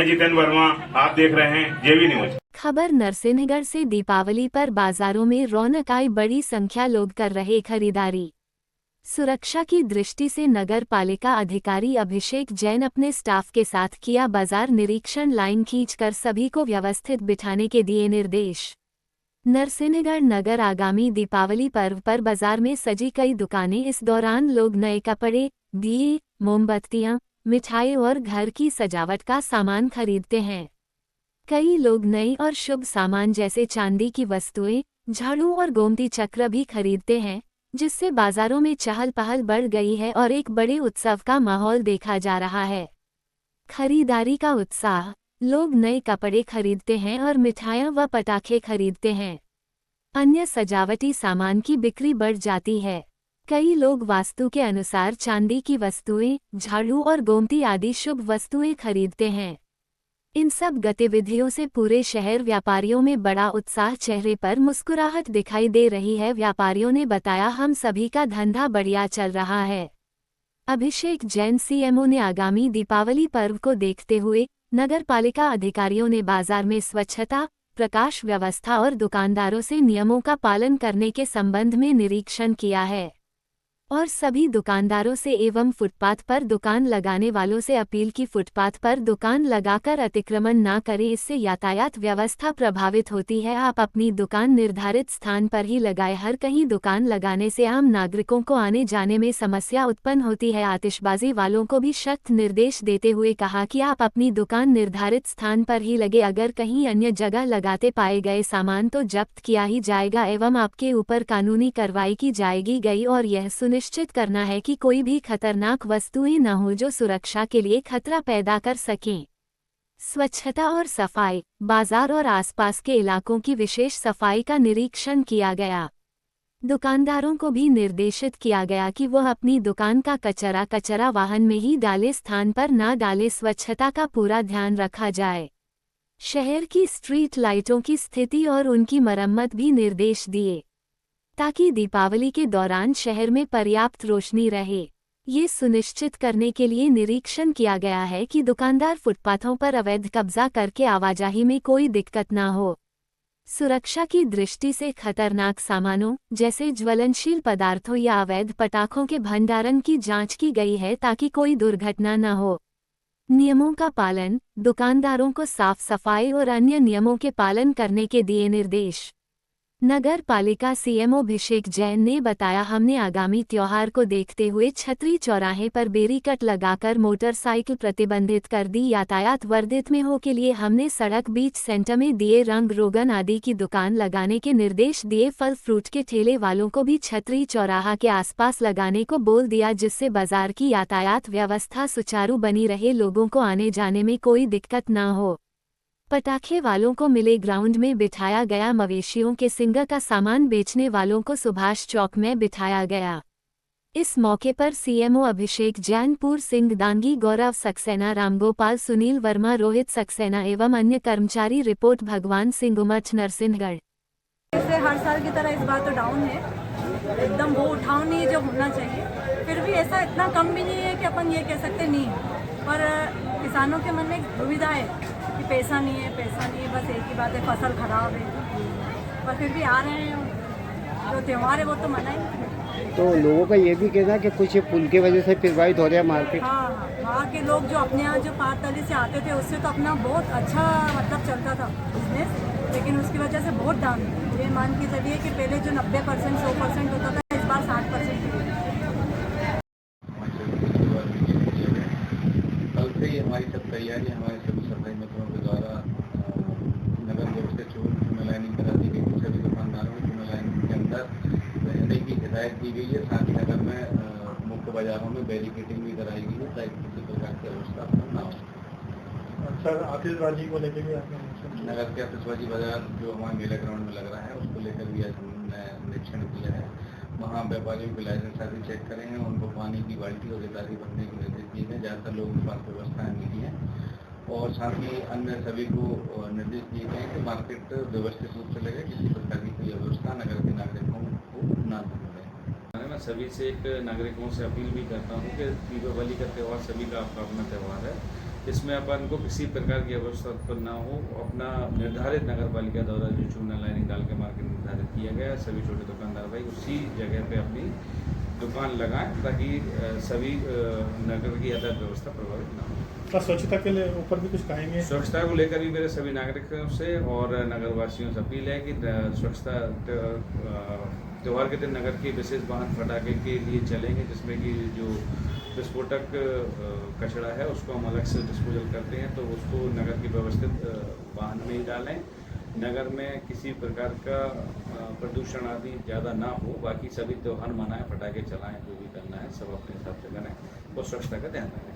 जितेंद्र वर्मा, आप देख रहे हैं जेवी न्यूज। खबर नरसिंहगढ़ से। दीपावली पर बाजारों में रौनक आई, बड़ी संख्या लोग कर रहे खरीदारी। सुरक्षा की दृष्टि से नगर पालिका अधिकारी अभिषेक जैन अपने स्टाफ के साथ किया बाजार निरीक्षण। लाइन खींचकर सभी को व्यवस्थित बिठाने के दिए निर्देश। नरसिंहगढ़ नगर आगामी दीपावली पर्व पर बाजार में सजी कई दुकानें। इस दौरान लोग नए कपड़े, दिए, मोमबत्तियां, मिठाई और घर की सजावट का सामान खरीदते हैं। कई लोग नई और शुभ सामान जैसे चांदी की वस्तुएं, झाड़ू और गोमती चक्र भी खरीदते हैं, जिससे बाजारों में चहल पहल बढ़ गई है और एक बड़े उत्सव का माहौल देखा जा रहा है। खरीदारी का उत्साह, लोग नए कपड़े खरीदते हैं और मिठाइयाँ व पटाखे खरीदते हैं। अन्य सजावटी सामान की बिक्री बढ़ जाती है। कई लोग वास्तु के अनुसार चांदी की वस्तुएं, झाड़ू और गोमती आदि शुभ वस्तुएं खरीदते हैं। इन सब गतिविधियों से पूरे शहर व्यापारियों में बड़ा उत्साह, चेहरे पर मुस्कुराहट दिखाई दे रही है। व्यापारियों ने बताया, हम सभी का धंधा बढ़िया चल रहा है। अभिषेक जैन सीएमओ ने आगामी दीपावली पर्व को देखते हुए नगर पालिका अधिकारियों ने बाजार में स्वच्छता, प्रकाश व्यवस्था और दुकानदारों से नियमों का पालन करने के संबंध में निरीक्षण किया है और सभी दुकानदारों से एवं फुटपाथ पर दुकान लगाने वालों से अपील की फुटपाथ पर दुकान लगाकर अतिक्रमण ना करें, इससे यातायात व्यवस्था प्रभावित होती है। आप अपनी दुकान निर्धारित स्थान पर ही लगाएं। हर कहीं दुकान लगाने से आम नागरिकों को आने जाने में समस्या उत्पन्न होती है। आतिशबाजी वालों को भी सख्त निर्देश देते हुए कहा कि आप अपनी दुकान निर्धारित स्थान पर ही लगे। अगर कहीं अन्य जगह लगाते पाए गए सामान तो जब्त किया ही जाएगा एवं आपके ऊपर कानूनी कार्रवाई की जाएगी। और यह निश्चित करना है कि कोई भी खतरनाक वस्तुएं न हो जो सुरक्षा के लिए खतरा पैदा कर सकें। स्वच्छता और सफाई, बाजार और आसपास के इलाकों की विशेष सफाई का निरीक्षण किया गया। दुकानदारों को भी निर्देशित किया गया कि वह अपनी दुकान का कचरा वाहन में ही डाले, स्थान पर न डाले। स्वच्छता का पूरा ध्यान रखा जाए। शहर की स्ट्रीट लाइटों की स्थिति और उनकी मरम्मत भी निर्देश दिए ताकि दीपावली के दौरान शहर में पर्याप्त रोशनी रहे। ये सुनिश्चित करने के लिए निरीक्षण किया गया है कि दुकानदार फुटपाथों पर अवैध कब्जा करके आवाजाही में कोई दिक्कत न हो। सुरक्षा की दृष्टि से खतरनाक सामानों जैसे ज्वलनशील पदार्थों या अवैध पटाखों के भंडारण की जांच की गई है ताकि कोई दुर्घटना न हो। नियमों का पालन, दुकानदारों को साफ सफाई और अन्य नियमों के पालन करने के दिए निर्देश। नगर पालिका सीएमओ अभिषेक जैन ने बताया, हमने आगामी त्योहार को देखते हुए छतरी चौराहे पर बेरीकट लगाकर मोटरसाइकिल प्रतिबंधित कर दी। यातायात वर्धित में हो के लिए हमने सड़क बीच सेंटर में दिए रंग रोगन आदि की दुकान लगाने के निर्देश दिए। फल फ्रूट के ठेले वालों को भी छतरी चौराहा के आसपास लगाने को बोल दिया, जिससे बाजार की यातायात व्यवस्था सुचारू बनी रहे, लोगों को आने जाने में कोई दिक्कत न हो। पटाखे वालों को मिले ग्राउंड में बिठाया गया। मवेशियों के सिंग का सामान बेचने वालों को सुभाष चौक में बिठाया गया। इस मौके पर सीएमओ अभिषेक जैन, पूर्व सिंह दांगी, गौरव सक्सेना, रामगोपाल, सुनील वर्मा, रोहित सक्सेना एवं अन्य कर्मचारी। रिपोर्ट भगवान सिंह, उमच, नरसिंहगढ़। जैसे हर साल की तरह इस बार तो डाउन है, एकदम वो उठाव नहीं जो होना चाहिए। फिर भी ऐसा इतना कम भी नहीं है कि अपन ये कह सकते नहीं है। पर किसानों के मन में एक दुविधा है कि पैसा नहीं है, बस एक ही बात है, फसल खराब है। पर फिर भी आ रहे हैं, जो त्यौहार है वो तो मनाएंगे। तो लोगों का ये भी कहना है कि कुछ पुल की वजह से प्रभावित हो रहा है मार्केट। हाँ, वहाँ के लोग जो अपने यहाँ जो पारतली से आते थे उससे तो अपना बहुत अच्छा मतलब चलता था बिजनेस, लेकिन उसकी वजह से बहुत डाउन है। ये मान के चलिए कि पहले जो 90% 100% होता था, इस बार 60%। कल से ही हमारी सब तैयारी हमारे सभी सफाई मित्रों के द्वारा नगर बोर्ड से चूना लाइनिंग करा दी गई। सभी दुकानदारों को चूना लाइनिंग के अंदर रहने की हिदायत दी गई है। साथ ही नगर में मुख्य बाजारों में बैरिकेडिंग भी कराई गई है ताकि किसी प्रकार की अवस्था न हो। सर, आतिशबाजी को लेकर भी नगर के आतिशबाजी बाजार जो हमारे मेला ग्राउंड में लग रहा है उसको लेकर भी आज हमने निरीक्षण किया है। वहाँ व्यापारियों के लाइसेंस आदि चेक करे हैं, उनको पानी की बाल्टी और इत्यादि भरने के निर्देश दिए गए। ज़्यादातर लोगों के पास व्यवस्थाएँ मिली हैं और साथ ही अन्य सभी को निर्देश दिए गए कि मार्केट व्यवस्थित रूप से लगे, किसी प्रकार की कोई अव्यवस्था नगर के नागरिकों को न मिले। मैं सभी से एक नागरिकों से अपील भी करता हूँ कि दीपावली का त्यौहार सभी का अपना अपना त्यौहार है इसमें अपन को किसी प्रकार की अवस्था उत्पन्न ना हो। अपना निर्धारित नगर पालिका द्वारा जो चूना लाइनिंग डाल के मार्केट निर्धारित किया गया है, सभी छोटे दुकानदार भाई उसी जगह पे अपनी दुकान लगाएं ताकि सभी नगर की यातायात व्यवस्था प्रभावित ना हो। तो स्वच्छता के लिए ऊपर भी कुछ कहेंगे? स्वच्छता को लेकर भी मेरे सभी नागरिकों से और नगरवासियों से अपील है कि स्वच्छता त्यौहार के दिन नगर के विशेष वाहन फटाखे के लिए चलेंगे, जिसमें कि जो विस्फोटक कचरा है उसको हम अलग से डिस्पोजल करते हैं, तो उसको नगर की व्यवस्थित वाहन में ही डालें। नगर में किसी प्रकार का प्रदूषण आदि ज़्यादा ना हो। बाकी सभी त्यौहार मनाएं, फटाखे चलाएं, जो भी करना है सब अपने हिसाब से करें और स्वच्छता का ध्यान रखें।